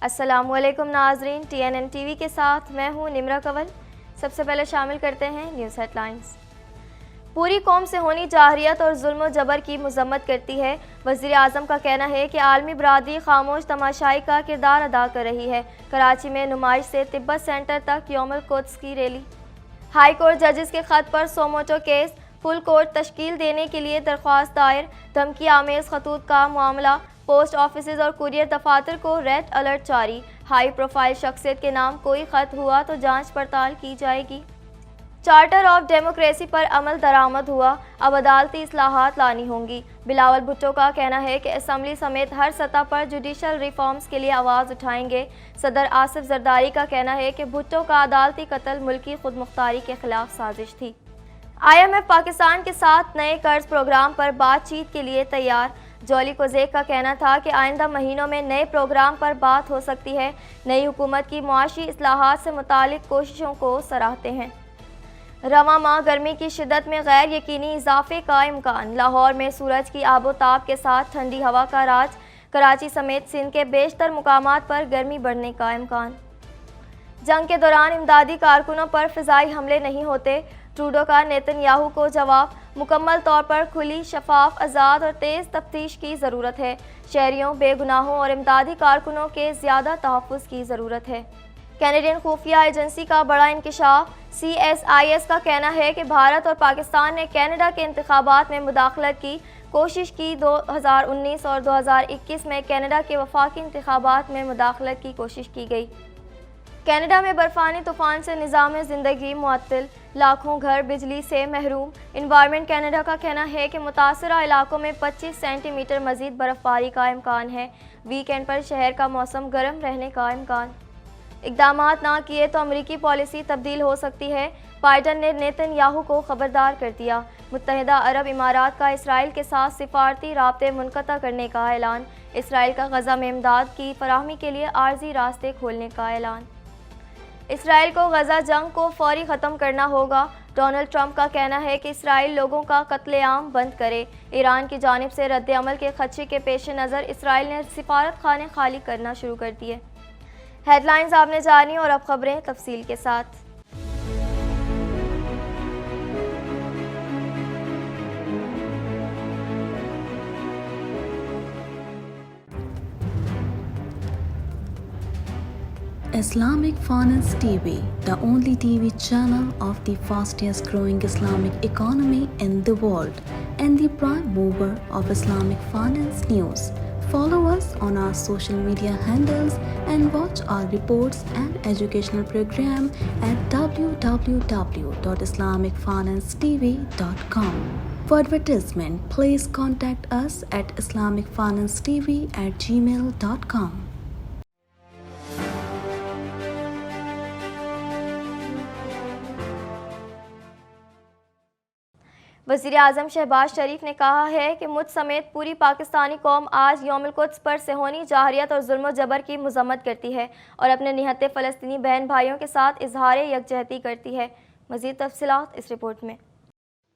السلام علیکم ناظرین، TNN TV کے ساتھ میں ہوں نمرہ کنول۔ سب سے پہلے شامل کرتے ہیں نیوز ہیڈ لائنز۔ پوری قوم سے ہونی جارحیت اور ظلم و جبر کی مذمت کرتی ہے۔ وزیر اعظم کا کہنا ہے کہ عالمی برادری خاموش تماشائی کا کردار ادا کر رہی ہے۔ کراچی میں نمائش سے تبت سینٹر تک یوم القدس کی ریلی۔ ہائی کورٹ ججز کے خط پر سوموٹو کیس، فل کورٹ تشکیل دینے کے لیے درخواست دائر۔ دھمکی آمیز خطوط کا معاملہ، پوسٹ آفیسز اور کورئیر دفاتر کو ریڈ الرٹ جاری۔ ہائی پروفائل شخصیت کے نام کوئی خط ہوا تو جانچ پڑتال کی جائے گی۔ چارٹر آف ڈیموکریسی پر عمل درآمد ہوا، اب عدالتی اصلاحات لانی ہوں گی۔ بلاول بھٹو کا کہنا ہے کہ اسمبلی سمیت ہر سطح پر جوڈیشل ریفارمز کے لیے آواز اٹھائیں گے۔ صدر آصف زرداری کا کہنا ہے کہ بھٹو کا عدالتی قتل ملکی خود مختاری کے خلاف سازش تھی۔ IMF پاکستان کے ساتھ نئے قرض پروگرام پر بات چیت کے لیے تیار۔ جولی کوزیک کا کہنا تھا کہ آئندہ مہینوں میں نئے پروگرام پر بات ہو سکتی ہے۔ نئی حکومت کی معاشی اصلاحات سے متعلق کوششوں کو سراہتے ہیں۔ رواں ماہ گرمی کی شدت میں غیر یقینی اضافے کا امکان، لاہور میں سورج کی آب و تاب کے ساتھ ٹھنڈی ہوا کا راج، کراچی سمیت سندھ کے بیشتر مقامات پر گرمی بڑھنے کا امکان۔ جنگ کے دوران امدادی کارکنوں پر فضائی حملے نہیں ہوتے، ٹروڈو کا نیتن یاہو کو جواب۔ مکمل طور پر کھلی، شفاف، آزاد اور تیز تفتیش کی ضرورت ہے۔ شہریوں، بے گناہوں اور امدادی کارکنوں کے زیادہ تحفظ کی ضرورت ہے۔ کینیڈین خفیہ ایجنسی کا بڑا انکشاف، CSIS کا کہنا ہے کہ بھارت اور پاکستان نے کینیڈا کے انتخابات میں مداخلت کی کوشش کی۔ 2019 اور 2021 میں کینیڈا کے وفاقی انتخابات میں مداخلت کی کوشش کی گئی۔ کینیڈا میں برفانی طوفان سے نظام زندگی معطل، لاکھوں گھر بجلی سے محروم۔ انوائرمنٹ کینیڈا کا کہنا ہے کہ متاثرہ علاقوں میں 25 سینٹی میٹر مزید برف باری کا امکان ہے۔ ویک اینڈ پر شہر کا موسم گرم رہنے کا امکان۔ اقدامات نہ کیے تو امریکی پالیسی تبدیل ہو سکتی ہے، بائیڈن نے نیتن یاہو کو خبردار کر دیا۔ متحدہ عرب امارات کا اسرائیل کے ساتھ سفارتی رابطے منقطع کرنے کا اعلان۔ اسرائیل کا غزہ میں امداد کی فراہمی کے لیے عارضی راستے کھولنے کا اعلان۔ اسرائیل کو غزہ جنگ کو فوری ختم کرنا ہوگا، ڈونلڈ ٹرمپ کا کہنا ہے کہ اسرائیل لوگوں کا قتل عام بند کرے۔ ایران کی جانب سے رد عمل کے خدشے کے پیش نظر اسرائیل نے سفارت خانے خالی کرنا شروع کر دیے۔ ہیڈ لائنز آپ نے جانی اور اب خبریں تفصیل کے ساتھ۔ Islamic Finance TV, the only TV channel of the fastest growing Islamic economy in the world and the prime mover of Islamic finance news. Follow us on our social media handles and watch our reports and educational program at www.islamicfinancetv.com. For advertisement, please contact us at islamicfinancetv@gmail.com. وزیر اعظم شہباز شریف نے کہا ہے کہ مجھ سمیت پوری پاکستانی قوم آج یوم القدس پر صہیونی جارحیت اور ظلم و جبر کی مذمت کرتی ہے اور اپنے نہتے فلسطینی بہن بھائیوں کے ساتھ اظہار یکجہتی کرتی ہے۔ مزید تفصیلات اس رپورٹ میں۔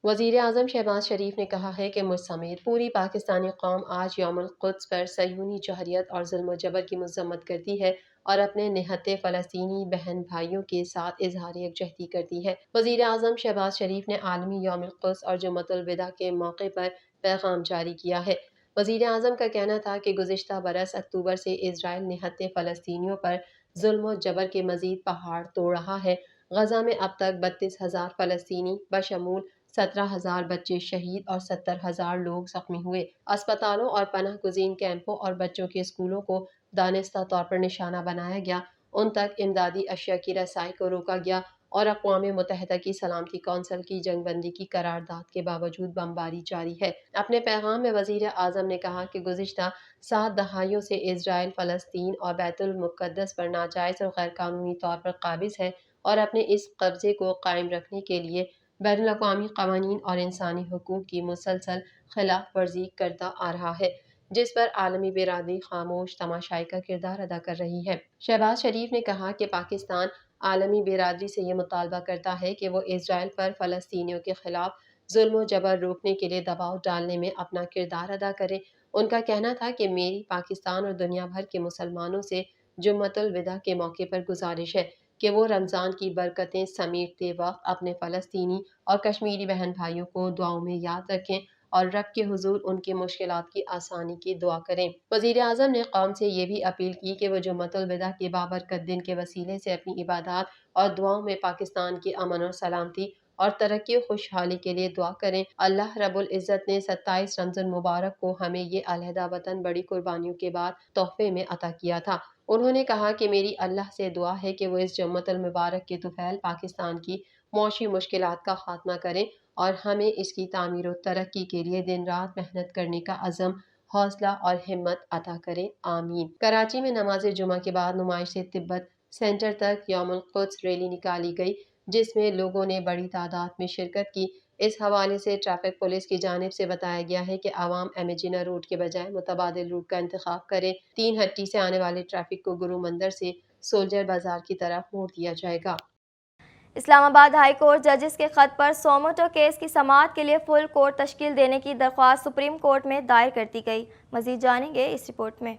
وزیر اعظم شہباز شریف نے کہا ہے کہ مجھ سمیت پوری پاکستانی قوم آج یوم القدس پر صہیونی جارحیت اور ظلم و جبر کی مذمت کرتی ہے اور اپنے نہتے فلسطینی بہن بھائیوں کے ساتھ اظہار یکجہتی کرتی ہے۔ وزیر اعظم شہباز شریف نے عالمی یوم القدس اور جمعۃ الوداع کے موقع پر پیغام جاری کیا ہے۔ وزیر اعظم کا کہنا تھا کہ گزشتہ برس اکتوبر سے اسرائیل نہتے فلسطینیوں پر ظلم و جبر کے مزید پہاڑ توڑ رہا ہے۔ غزہ میں اب تک 32,000 فلسطینی بشمول 17,000 بچے شہید اور 70,000 لوگ زخمی ہوئے۔ اسپتالوں اور پناہ گزین کیمپوں اور بچوں کے اسکولوں کو دانستہ طور پر نشانہ بنایا گیا، ان تک امدادی اشیاء کی رسائی کو روکا گیا اور اقوام متحدہ کی سلامتی کونسل کی جنگ بندی کی قرارداد کے باوجود بمباری جاری ہے۔ اپنے پیغام میں وزیر اعظم نے کہا کہ گزشتہ 7 دہائیوں سے اسرائیل فلسطین اور بیت المقدس پر ناجائز اور غیر قانونی طور پر قابض ہے اور اپنے اس قبضے کو قائم رکھنے کے لیے بین الاقوامی قوانین اور انسانی حقوق کی مسلسل خلاف ورزی کرتا آ رہا ہے، جس پر عالمی برادری خاموش تماشائی کا کردار ادا کر رہی ہے۔ شہباز شریف نے کہا کہ پاکستان عالمی برادری سے یہ مطالبہ کرتا ہے کہ وہ اسرائیل پر فلسطینیوں کے خلاف ظلم و جبر روکنے کے لیے دباؤ ڈالنے میں اپنا کردار ادا کرے۔ ان کا کہنا تھا کہ میری، پاکستان اور دنیا بھر کے مسلمانوں سے جمعۃ الوداع کے موقع پر گزارش ہے کہ وہ رمضان کی برکتیں سمیٹتے وقت اپنے فلسطینی اور کشمیری بہن بھائیوں کو دعاؤں میں یاد رکھیں اور رب کے حضور ان کی مشکلات کی آسانی کی دعا کریں۔ وزیر اعظم نے قوم سے یہ بھی اپیل کی کہ وہ جمعۃ الوداع کے بابرکت دن کے وسیلے سے اپنی عبادات اور دعاؤں میں پاکستان کی امن اور سلامتی اور ترقی و خوشحالی کے لیے دعا کریں۔ اللہ رب العزت نے 27 رمضان المبارک کو ہمیں یہ علیحدہ وطن بڑی قربانیوں کے بعد تحفے میں عطا کیا تھا۔ انہوں نے کہا کہ میری اللہ سے دعا ہے کہ وہ اس جمعۃ المبارک کے طفیل پاکستان کی معاشی مشکلات کا خاتمہ کریں اور ہمیں اس کی تعمیر و ترقی کے لیے دن رات محنت کرنے کا عزم، حوصلہ اور ہمت عطا کریں، آمین۔ کراچی میں نماز جمعہ کے بعد نمائش سے تبت سینٹر تک یوم القدس ریلی نکالی گئی، جس میں لوگوں نے بڑی تعداد میں شرکت کی۔ اس حوالے سے ٹریفک پولیس کی جانب سے بتایا گیا ہے کہ عوام امیجنر روٹ کے بجائے متبادل روٹ کا انتخاب کریں۔ 3 ہٹی سے آنے والے ٹریفک کو گرو مندر سے سولجر بازار کی طرف موڑ دیا جائے گا۔ اسلام آباد ہائی کورٹ ججز کے خط پر سوموٹو کیس کی سماعت کے لیے فل کورٹ تشکیل دینے کی درخواست سپریم کورٹ میں دائر کر دی گئی۔ مزید جانیں گے اس رپورٹ میں۔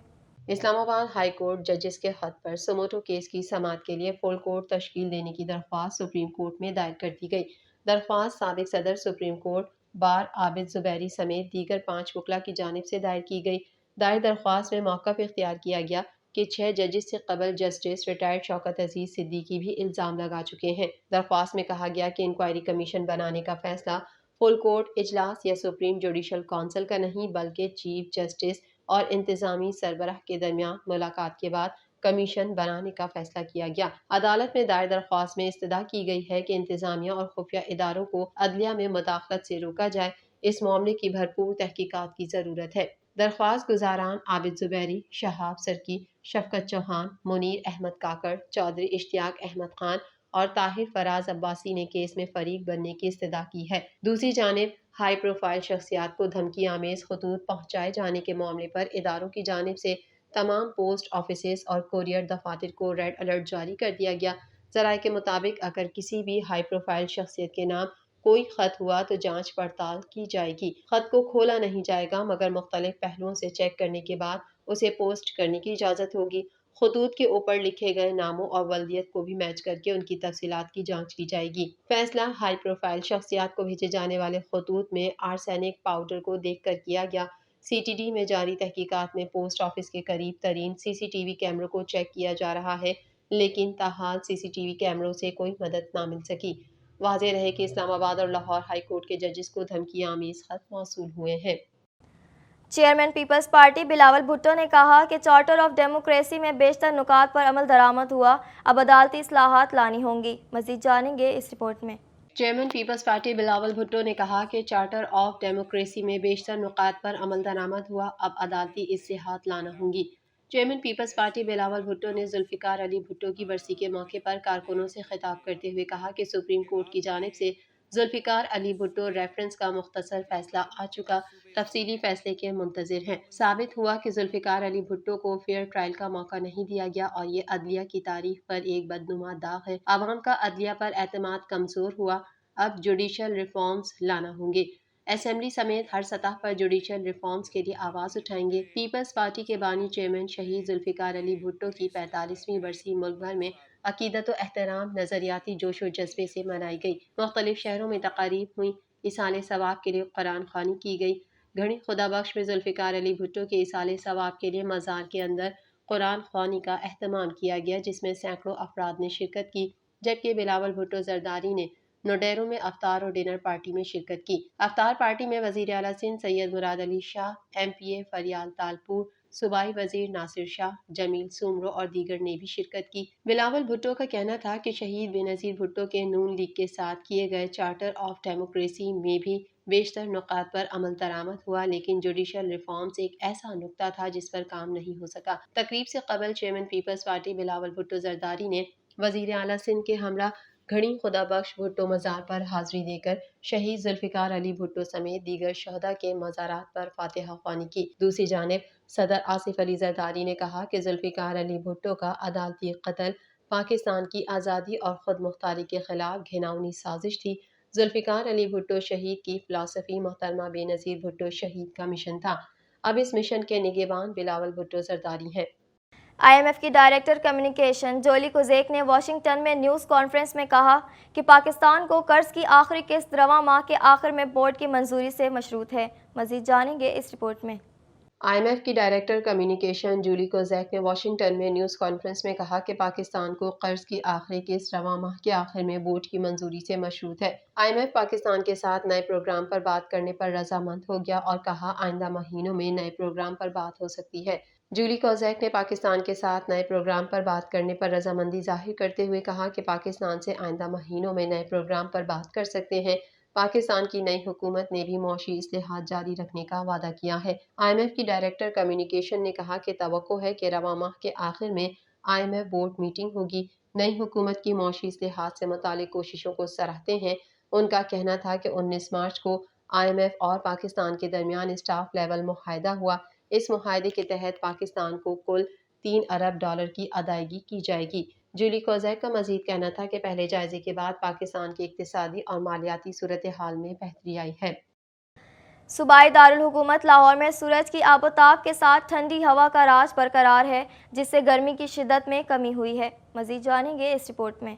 اسلام آباد ہائی کورٹ ججز کے خط پر سوموٹو کیس کی سماعت کے لیے فل کورٹ تشکیل دینے کی درخواست سپریم کورٹ میں دائر کر دی گئی۔ درخواست سابق صدر سپریم کورٹ بار عابد زبیری سمیت دیگر 5 وکلاء کی جانب سے دائر کی گئی۔ دائر درخواست میں موقف اختیار کیا گیا کہ 6 ججز سے قبل جسٹس ریٹائرڈ شوکت عزیز صدیقی بھی الزام لگا چکے ہیں۔ درخواست میں کہا گیا کہ انکوائری کمیشن بنانے کا فیصلہ فل کورٹ اجلاس یا سپریم جوڈیشل کونسل کا نہیں بلکہ چیف جسٹس اور انتظامی سربراہ کے درمیان ملاقات کے بعد کمیشن بنانے کا فیصلہ کیا گیا۔ عدالت میں دائر درخواست میں استدعا کی گئی ہے کہ انتظامیہ اور خفیہ اداروں کو عدلیہ میں مداخلت سے روکا جائے۔ اس معاملے کی بھرپور تحقیقات کی ضرورت ہے۔ درخواست گزاران عابد زبیری، شہاب سرکی، شفقت چوہان، منیر احمد کاکڑ، چودھری اشتیاق احمد خان اور طاہر فراز عباسی نے کیس میں فریق بننے کی استدعا کی ہے۔ دوسری جانب ہائی پروفائل شخصیات کو دھمکی آمیز خطوط پہنچائے جانے کے معاملے پر اداروں کی جانب سے تمام پوسٹ آفیسز اور کوریئر دفاتر کو ریڈ الرٹ جاری کر دیا گیا۔ ذرائع کے مطابق اگر کسی بھی ہائی پروفائل شخصیت کے نام کوئی خط ہوا تو جانچ پڑتال کی جائے گی۔ خط کو کھولا نہیں جائے گا مگر مختلف پہلوؤں سے چیک کرنے کے بعد اسے پوسٹ کرنے کی اجازت ہوگی۔ خطوط کے اوپر لکھے گئے ناموں اور والدیت کو بھی میچ کر کے ان کی تفصیلات کی جانچ کی جائے گی۔ فیصلہ ہائی پروفائل شخصیات کو بھیجے جانے والے خطوط میں آرسینک پاؤڈر کو دیکھ کر کیا گیا۔ سی ٹی ڈی میں جاری تحقیقات میں پوسٹ آفس کے قریب ترین سی سی ٹی وی کیمروں کو چیک کیا جا رہا ہے لیکن تاحال سی سی ٹی وی کیمروں سے کوئی مدد نہ مل سکی۔ واضح رہے کہ اسلام آباد اور لاہور ہائی کورٹ کے ججز کو دھمکی آمیز خط موصول ہوئے ہیں۔ Chairman Peoples Party Bilawal Bhutto نے کہا کہ چارٹر آف ڈیموکریسی میں بیشتر نکات پر عمل درآمد ہوا، اب عدالتی اصلاحات لانی ہوں گی۔ مزید جانیں گے اس رپورٹ میں۔ Chairman Peoples Party Bilawal Bhutto نے کہا کہ چارٹر آف ڈیموکریسی میں بیشتر نکات پر عمل درآمد ہوا، اب عدالتی اصلاحات لانا ہوں گی۔ Chairman Peoples Party Bilawal Bhutto نے ذوالفقار علی بھٹو کی برسی کے موقع پر کارکنوں سے خطاب کرتے ہوئے کہا کہ سپریم کورٹ کی جانب سے ذوالفقار علی بھٹو ریفرنس کا مختصر فیصلہ آ چکا، تفصیلی فیصلے کے منتظر ہیں۔ ثابت ہوا کہ ذوالفقار علی بھٹو کو فیئر ٹرائل کا موقع نہیں دیا گیا اور یہ عدلیہ کی تاریخ پر ایک بدنما داغ ہے۔ عوام کا عدلیہ پر اعتماد کمزور ہوا، اب جوڈیشل ریفارمز لانا ہوں گے۔ اسمبلی سمیت ہر سطح پر جوڈیشل ریفارمز کے لیے آواز اٹھائیں گے۔ پیپلز پارٹی کے بانی چیئرمین شہید ذوالفقار علی بھٹو کی 45ویں برسی ملک بھر میں عقیدت و احترام، نظریاتی جوش و جذبے سے منائی گئی۔ مختلف شہروں میں تقاریب ہوئیں، ایصال ثواب کے لیے قرآن خوانی کی گئی۔ گھڑی خدا بخش میں ذوالفقار علی بھٹو کے ایصال ثواب کے لیے مزار کے اندر قرآن خوانی کا اہتمام کیا گیا جس میں سینکڑوں افراد نے شرکت کی، جبکہ بلاول بھٹو زرداری نے نوڈیرو میں افطار اور ڈنر پارٹی میں شرکت کی۔ افطار پارٹی میں وزیر اعلیٰ سندھ سید مراد علی شاہ، ایم پی اے فریال تالپور، صوبائی وزیر ناصر شاہ، جمیل سومرو اور دیگر نے بھی شرکت کی۔ بلاول بھٹو کا کہنا تھا کہ شہید بے نظیر بھٹو کے نون لیگ کے ساتھ کیے گئے چارٹر آف ڈیموکریسی میں بھی بیشتر نکات پر عمل درآمد ہوا لیکن جوڈیشل ریفارمز ایک ایسا نکتہ تھا جس پر کام نہیں ہو سکا۔ تقریب سے قبل chairman Peoples Party Bilawal Bhutto Zardari نے وزیر اعلیٰ سندھ کے ہمراہ گھڑی خدا بخش بھٹو مزار پر حاضری دے کر شہید ذوالفقار علی بھٹو سمیت دیگر شہداء کے مزارات پر فاتحہ خوانی کی۔ دوسری جانب صدر آصف علی زرداری نے کہا کہ ذوالفقار علی بھٹو کا عدالتی قتل پاکستان کی آزادی اور خود مختاری کے خلاف گھناؤنی سازش تھی۔ ذوالفقار علی بھٹو شہید کی فلسفی محترمہ بے نظیر بھٹو شہید کا مشن تھا، اب اس مشن کے نگہبان بلاول بھٹو زرداری ہیں۔ IMF کی ڈائریکٹر کمیونیکیشن جولی کوزیک نے واشنگٹن میں نیوز کانفرنس میں کہا کہ پاکستان کو قرض کی آخری قسط رواں ماہ کے آخر میں بورڈ کی منظوری سے مشروط ہے۔ مزید جانیں گے اس رپورٹ میں۔ IMF کی ڈائریکٹر کمیونیکیشن جولی کوزیک نے واشنگٹن میں نیوز کانفرنس میں کہا کہ پاکستان کو قرض کی آخری قسط رواں ماہ کے آخر میں بورڈ کی منظوری سے مشروط ہے۔ IMF پاکستان کے ساتھ نئے پروگرام پر بات کرنے پر رضامند ہو گیا اور کہا آئندہ مہینوں میں نئے پروگرام پر بات ہو سکتی ہے۔ جولی کوزیک نے پاکستان کے ساتھ نئے پروگرام پر بات کرنے پر رضامندی ظاہر کرتے ہوئے کہا کہ پاکستان سے آئندہ مہینوں میں نئے پروگرام پر بات کر سکتے ہیں۔ پاکستان کی نئی حکومت نے بھی معاشی اصلاحات جاری رکھنے کا وعدہ کیا ہے۔ IMF کی ڈائریکٹر کمیونیکیشن نے کہا کہ توقع ہے کہ رواں ماہ کے آخر میں IMF بورڈ میٹنگ ہوگی۔ نئی حکومت کی معاشی اصلاحات سے متعلق کوششوں کو سراہتے ہیں۔ ان کا کہنا تھا کہ 19 مارچ کو IMF اور پاکستان کے درمیان اسٹاف لیول معاہدہ ہوا۔ اس معاہدے کے تحت پاکستان کو کل $3 ارب کی ادائیگی کی جائے گی۔ جولی کوزیک کا مزید کہنا تھا کہ پہلے جائزے کے بعد پاکستان کی اقتصادی اور مالیاتی صورتحال میں بہتری آئی ہے۔ صوبائی دارالحکومت لاہور میں سورج کی آبوتاب کے ساتھ ٹھنڈی ہوا کا راج برقرار ہے، جس سے گرمی کی شدت میں کمی ہوئی ہے۔ مزید جانیں گے اس رپورٹ میں۔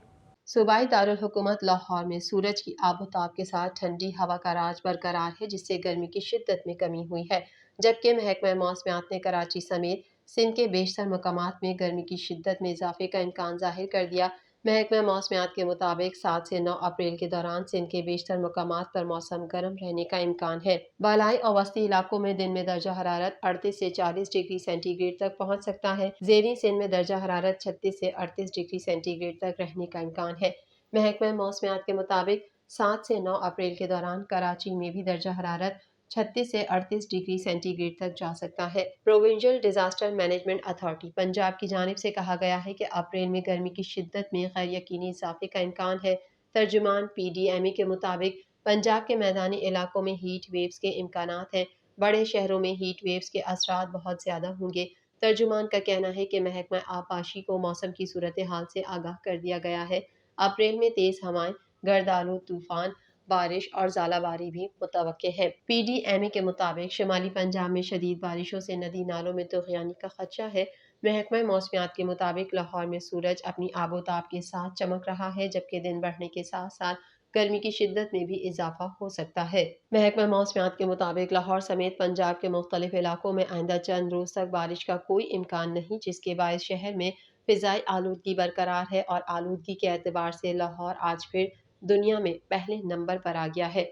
صوبائی دارالحکومت لاہور میں سورج کی آبوتاب کے ساتھ ٹھنڈی ہوا کا راج برقرار ہے، جس سے گرمی کی شدت میں کمی ہوئی ہے، جبکہ محکمہ موسمیات نے کراچی سمیت سندھ کے بیشتر مقامات میں گرمی کی شدت میں اضافے کا امکان ظاہر کر دیا۔ محکمہ موسمیات کے مطابق 7 سے 9 اپریل کے دوران سندھ کے بیشتر مقامات پر موسم گرم رہنے کا امکان ہے۔ بالائی اور وسطی علاقوں میں دن میں درجہ حرارت 38 سے 40 ڈگری سینٹی گریڈ تک پہنچ سکتا ہے۔ زیریں سندھ میں درجہ حرارت 36 سے 38 ڈگری سینٹی گریڈ تک رہنے کا امکان ہے۔ محکمہ موسمیات کے مطابق 7 سے 9 اپریل کے دوران کراچی میں بھی درجہ حرارت 36 سے 38 ڈگری سینٹی گریڈ تک جا سکتا ہے۔ Provincial disaster management authority Punjab کی جانب سے کہا گیا ہے کہ اپریل میں گرمی کی شدت میں غیر یقینی اضافے کا امکان ہے۔ ترجمان PDME کے مطابق پنجاب کے میدانی علاقوں میں ہیٹ ویوز کے امکانات ہیں۔ بڑے شہروں میں ہیٹ ویوز کے اثرات بہت زیادہ ہوں گے۔ ترجمان کا کہنا ہے کہ محکمہ آبپاشی کو موسم کی صورتحال سے آگاہ کر دیا گیا ہے۔ اپریل میں تیز ہوائیں، گرد آلود طوفان، بارش اور ژالہ باری بھی متوقع ہے۔ PDME کے مطابق شمالی پنجاب میں شدید بارشوں سے ندی نالوں میں طغیانی کا خدشہ ہے۔ محکمہ موسمیات کے مطابق لاہور میں سورج اپنی آبوتاب کے ساتھ چمک رہا ہے، جبکہ دن بڑھنے کے ساتھ ساتھ گرمی کی شدت میں بھی اضافہ ہو سکتا ہے۔ محکمہ موسمیات کے مطابق لاہور سمیت پنجاب کے مختلف علاقوں میں آئندہ چند روز تک بارش کا کوئی امکان نہیں، جس کے باعث شہر میں فضائی آلودگی برقرار ہے اور آلودگی کے اعتبار سے لاہور آج پھر دنیا میں پہلے نمبر پر آ گیا ہے۔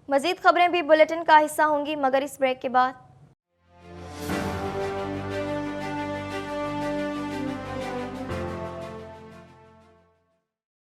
مزید خبریں بھی بلیٹن کا حصہ ہوں گی، مگر اس بریک کے بعد۔